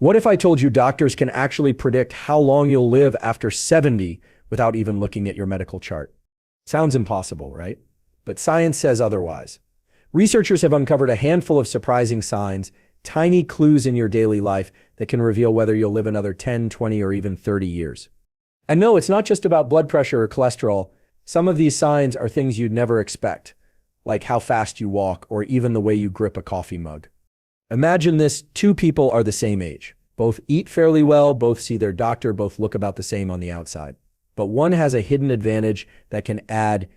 What if I told you doctors can actually predict how long you'll live after 70 without even looking at your medical chart? Sounds impossible, right? But science says otherwise. Researchers have uncovered a handful of surprising signs, tiny clues in your daily life that can reveal whether you'll live another 10, 20, or even 30 years. And no, it's not just about blood pressure or cholesterol. Some of these signs are things you'd never expect, like how fast you walk or even the way you grip a coffee mug. Imagine this: two people are the same age. Both eat fairly well, both see their doctor, both look about the same on the outside. But one has a hidden advantage that can add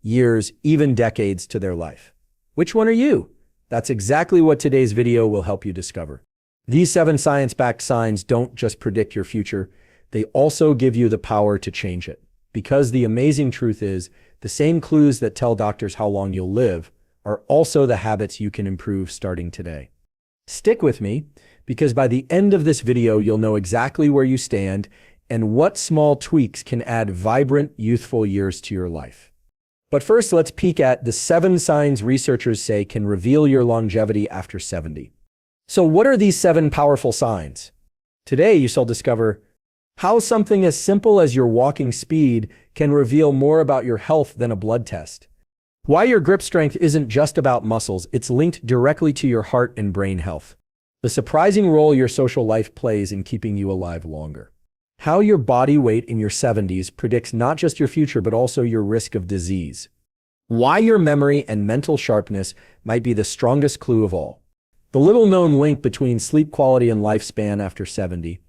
years, even decades, to their life. Which one are you? That's exactly what today's video will help you discover. These 7 science-backed signs don't just predict your future, they also give you the power to change it. Because the amazing truth is, the same clues that tell doctors how long you'll live are also the habits you can improve starting today. Stick with me, because by the end of this video, you'll know exactly where you stand and what small tweaks can add vibrant, youthful years to your life. But first, let's peek at the 7 signs researchers say can reveal your longevity after 70. So what are these 7 powerful signs? Today, you shall discover how something as simple as your walking speed can reveal more about your health than a blood test. Why your grip strength isn't just about muscles, it's linked directly to your heart and brain health. The surprising role your social life plays in keeping you alive longer. How your body weight in your 70s predicts not just your future, but also your risk of disease. Why your memory and mental sharpness might be the strongest clue of all. The little-known link between sleep quality and lifespan after 70.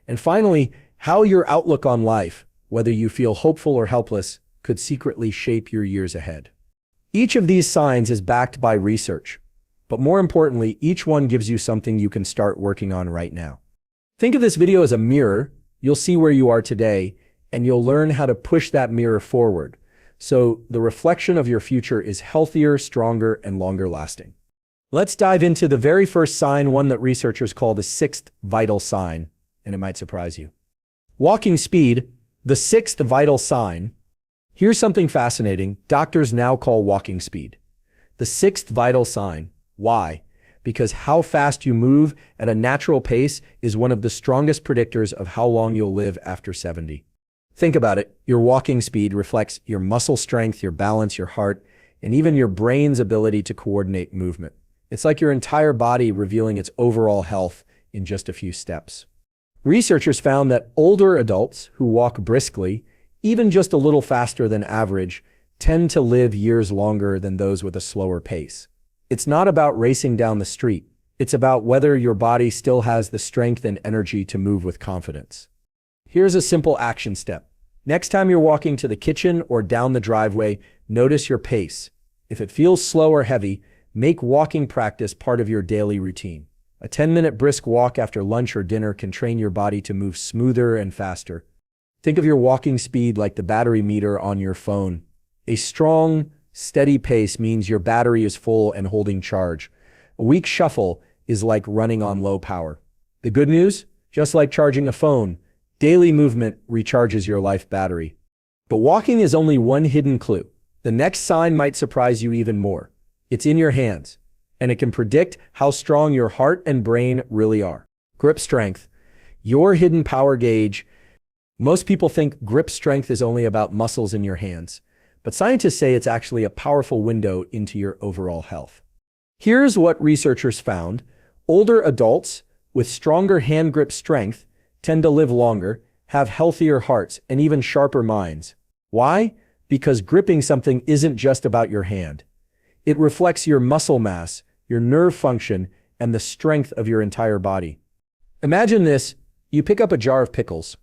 And finally, how your outlook on life, whether you feel hopeful or helpless, could secretly shape your years ahead. Each of these signs is backed by research, but more importantly, each one gives you something you can start working on right now. Think of this video as a mirror. You'll see where you are today, and you'll learn how to push that mirror forward, so the reflection of your future is healthier, stronger, and longer lasting. Let's dive into the very first sign, one that researchers call the 6th vital sign, and it might surprise you. Walking speed, the 6th vital sign. Here's something fascinating. Doctors now call walking speed the 6th vital sign. Why? Because how fast you move at a natural pace is one of the strongest predictors of how long you'll live after 70. Think about it. Your walking speed reflects your muscle strength, your balance, your heart, and even your brain's ability to coordinate movement. It's like your entire body revealing its overall health in just a few steps. Researchers found that older adults who walk briskly, even just a little faster than average, tend to live years longer than those with a slower pace. It's not about racing down the street. It's about whether your body still has the strength and energy to move with confidence. Here's a simple action step. Next time you're walking to the kitchen or down the driveway, notice your pace. If it feels slow or heavy, make walking practice part of your daily routine. A 10-minute brisk walk after lunch or dinner can train your body to move smoother and faster. Think of your walking speed like the battery meter on your phone. A strong, steady pace means your battery is full and holding charge. A weak shuffle is like running on low power. The good news? Just like charging a phone, daily movement recharges your life battery. But walking is only one hidden clue. The next sign might surprise you even more. It's in your hands, and it can predict how strong your heart and brain really are. Grip strength, your hidden power gauge. Most people think grip strength is only about muscles in your hands, but scientists say it's actually a powerful window into your overall health. Here's what researchers found. Older adults with stronger hand grip strength tend to live longer, have healthier hearts, and even sharper minds. Why? Because gripping something isn't just about your hand. It reflects your muscle mass, your nerve function, and the strength of your entire body. Imagine this: you pick up a jar of pickles.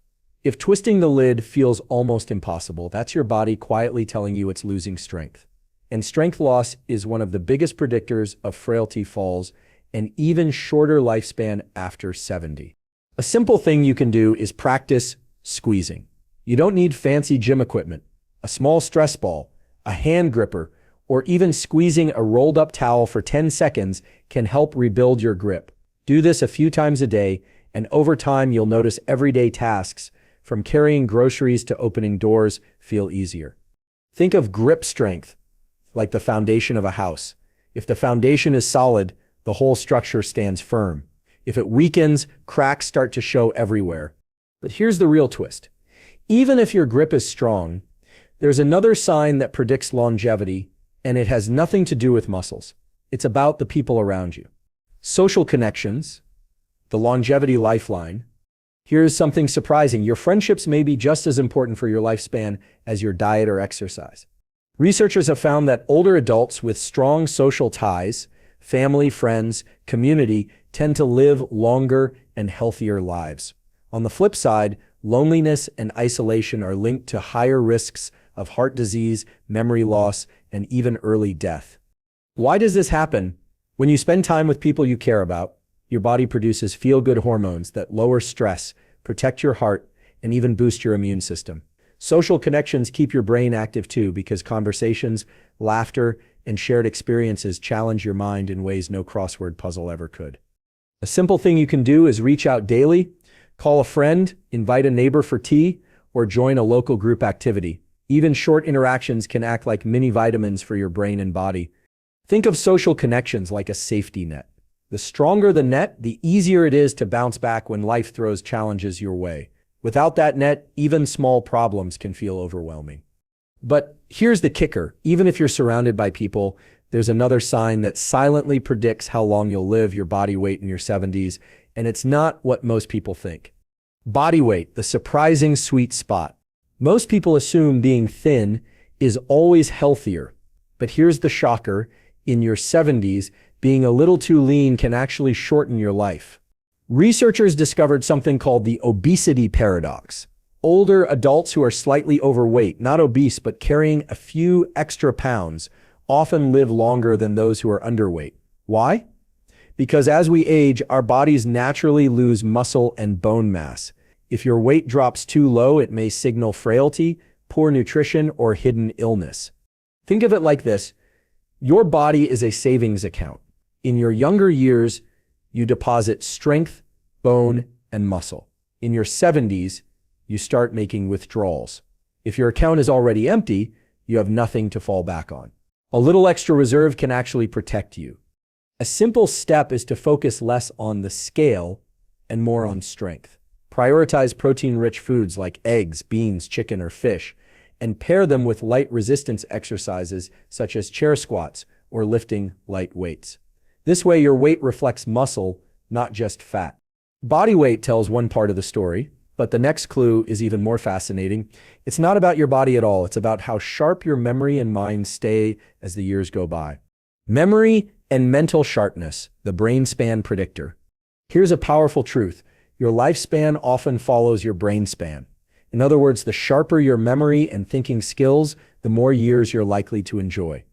If twisting the lid feels almost impossible, that's your body quietly telling you it's losing strength. And strength loss is one of the biggest predictors of frailty, falls, and even shorter lifespan after 70. A simple thing you can do is practice squeezing. You don't need fancy gym equipment. A small stress ball, a hand gripper, or even squeezing a rolled-up towel for 10 seconds can help rebuild your grip. Do this a few times a day, and over time you'll notice everyday tasks, from carrying groceries to opening doors, feel easier. Think of grip strength like the foundation of a house. If the foundation is solid, the whole structure stands firm. If it weakens, cracks start to show everywhere. But here's the real twist. Even if your grip is strong, there's another sign that predicts longevity, and it has nothing to do with muscles. It's about the people around you. Social connections, the longevity lifeline. Here's something surprising. Your friendships may be just as important for your lifespan as your diet or exercise. Researchers have found that older adults with strong social ties, family, friends, community, tend to live longer and healthier lives. On the flip side, loneliness and isolation are linked to higher risks of heart disease, memory loss, and even early death. Why does this happen? When you spend time with people you care about, your body produces feel-good hormones that lower stress, protect your heart, and even boost your immune system. Social connections keep your brain active too, because conversations, laughter, and shared experiences challenge your mind in ways no crossword puzzle ever could. A simple thing you can do is reach out daily, call a friend, invite a neighbor for tea, or join a local group activity. Even short interactions can act like mini vitamins for your brain and body. Think of social connections like a safety net. The stronger the net, the easier it is to bounce back when life throws challenges your way. Without that net, even small problems can feel overwhelming. But here's the kicker. Even if you're surrounded by people, there's another sign that silently predicts how long you'll live, your body weight in your 70s, and it's not what most people think. Body weight, the surprising sweet spot. Most people assume being thin is always healthier, but here's the shocker. In your 70s, being a little too lean can actually shorten your life. Researchers discovered something called the obesity paradox. Older adults who are slightly overweight, not obese, but carrying a few extra pounds, often live longer than those who are underweight. Why? Because as we age, our bodies naturally lose muscle and bone mass. If your weight drops too low, it may signal frailty, poor nutrition, or hidden illness. Think of it like this. Your body is a savings account. In your younger years, you deposit strength, bone, and muscle. In your 70s, you start making withdrawals. If your account is already empty, you have nothing to fall back on. A little extra reserve can actually protect you. A simple step is to focus less on the scale and more on strength. Prioritize protein-rich foods like eggs, beans, chicken, or fish, and pair them with light resistance exercises such as chair squats or lifting light weights. This way, your weight reflects muscle, not just fat. Body weight tells one part of the story, but the next clue is even more fascinating. It's not about your body at all. It's about how sharp your memory and mind stay as the years go by. Memory and mental sharpness, the brain span predictor. Here's a powerful truth. Your lifespan often follows your brain span. In other words, the sharper your memory and thinking skills, the more years you're likely to enjoy.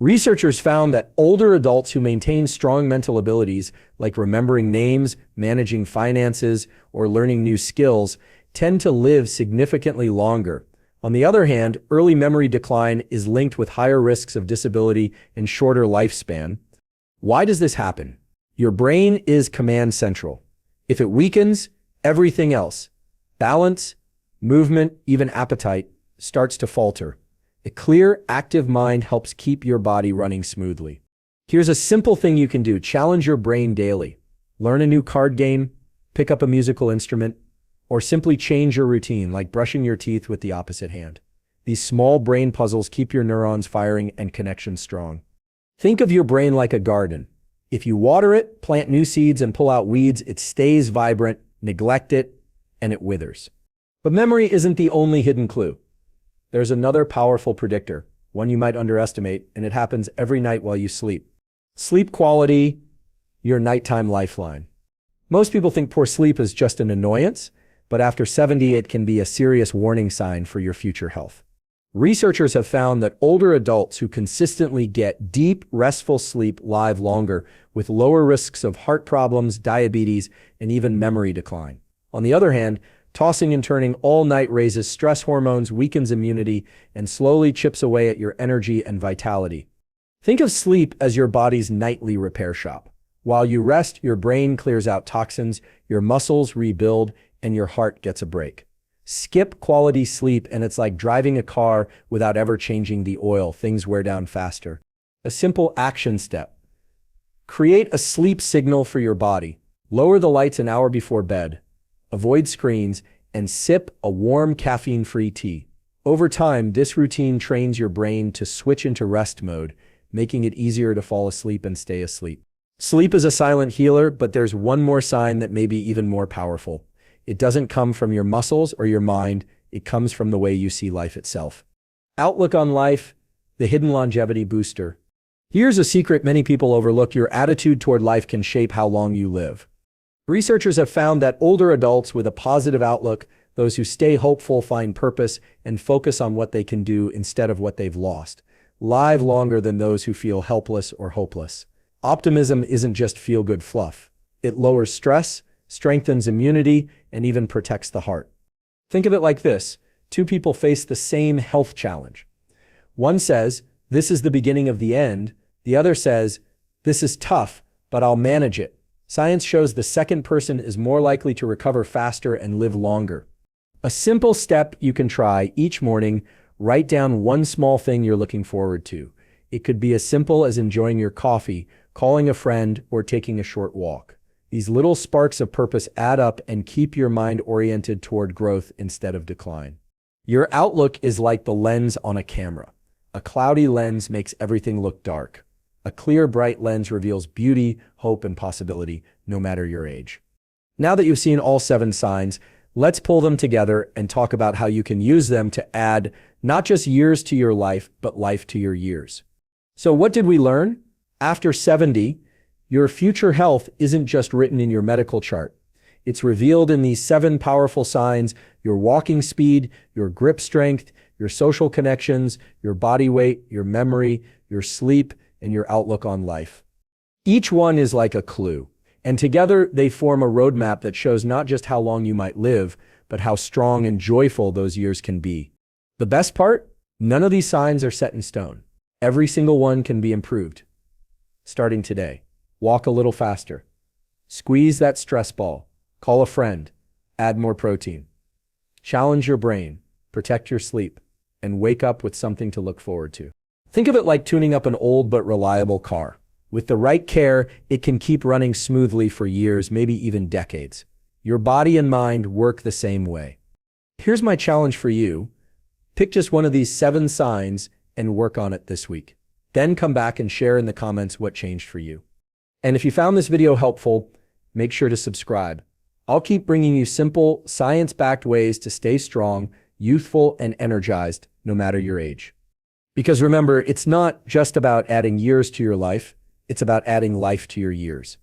Researchers found that older adults who maintain strong mental abilities, like remembering names, managing finances, or learning new skills, tend to live significantly longer. On the other hand, early memory decline is linked with higher risks of disability and shorter lifespan. Why does this happen? Your brain is command central. If it weakens, everything else, balance, movement, even appetite, starts to falter. A clear, active mind helps keep your body running smoothly. Here's a simple thing you can do. Challenge your brain daily. Learn a new card game, pick up a musical instrument, or simply change your routine, like brushing your teeth with the opposite hand. These small brain puzzles keep your neurons firing and connections strong. Think of your brain like a garden. If you water it, plant new seeds, and pull out weeds, it stays vibrant. Neglect it, and it withers. But memory isn't the only hidden clue. There's another powerful predictor, one you might underestimate, and it happens every night while you sleep. Sleep quality, your nighttime lifeline. Most people think poor sleep is just an annoyance, but after 70, it can be a serious warning sign for your future health. Researchers have found that older adults who consistently get deep, restful sleep live longer, with lower risks of heart problems, diabetes, and even memory decline. On the other hand, tossing and turning all night raises stress hormones, weakens immunity, and slowly chips away at your energy and vitality. Think of sleep as your body's nightly repair shop. While you rest, your brain clears out toxins, your muscles rebuild, and your heart gets a break. Skip quality sleep, and it's like driving a car without ever changing the oil. Things wear down faster. A simple action step. Create a sleep signal for your body. Lower the lights an hour before bed, avoid screens, and sip a warm caffeine-free tea. Over time, this routine trains your brain to switch into rest mode, making it easier to fall asleep and stay asleep. Sleep is a silent healer, but there's one more sign that may be even more powerful. It doesn't come from your muscles or your mind, it comes from the way you see life itself. Outlook on life, the hidden longevity booster. Here's a secret many people overlook: your attitude toward life can shape how long you live. Researchers have found that older adults with a positive outlook, those who stay hopeful, find purpose, and focus on what they can do instead of what they've lost, live longer than those who feel helpless or hopeless. Optimism isn't just feel-good fluff. It lowers stress, strengthens immunity, and even protects the heart. Think of it like this: two people face the same health challenge. One says, "This is the beginning of the end." The other says, "This is tough, but I'll manage it." Science shows the second person is more likely to recover faster and live longer. A simple step you can try: each morning, write down one small thing you're looking forward to. It could be as simple as enjoying your coffee, calling a friend, or taking a short walk. These little sparks of purpose add up and keep your mind oriented toward growth instead of decline. Your outlook is like the lens on a camera. A cloudy lens makes everything look dark. A clear, bright lens reveals beauty, hope, and possibility, no matter your age. Now that you've seen all 7 signs, let's pull them together and talk about how you can use them to add not just years to your life, but life to your years. So what did we learn? After 70, your future health isn't just written in your medical chart. It's revealed in these 7 powerful signs: your walking speed, your grip strength, your social connections, your body weight, your memory, your sleep, and your outlook on life. Each one is like a clue, and together they form a roadmap that shows not just how long you might live, but how strong and joyful those years can be. The best part? None of these signs are set in stone. Every single one can be improved. Starting today, walk a little faster. Squeeze that stress ball. Call a friend. Add more protein. Challenge your brain. Protect your sleep. And wake up with something to look forward to. Think of it like tuning up an old but reliable car. With the right care, it can keep running smoothly for years, maybe even decades. Your body and mind work the same way. Here's my challenge for you. Pick just one of these 7 signs and work on it this week. Then come back and share in the comments what changed for you. And if you found this video helpful, make sure to subscribe. I'll keep bringing you simple, science-backed ways to stay strong, youthful, and energized, no matter your age. Because remember, it's not just about adding years to your life, it's about adding life to your years.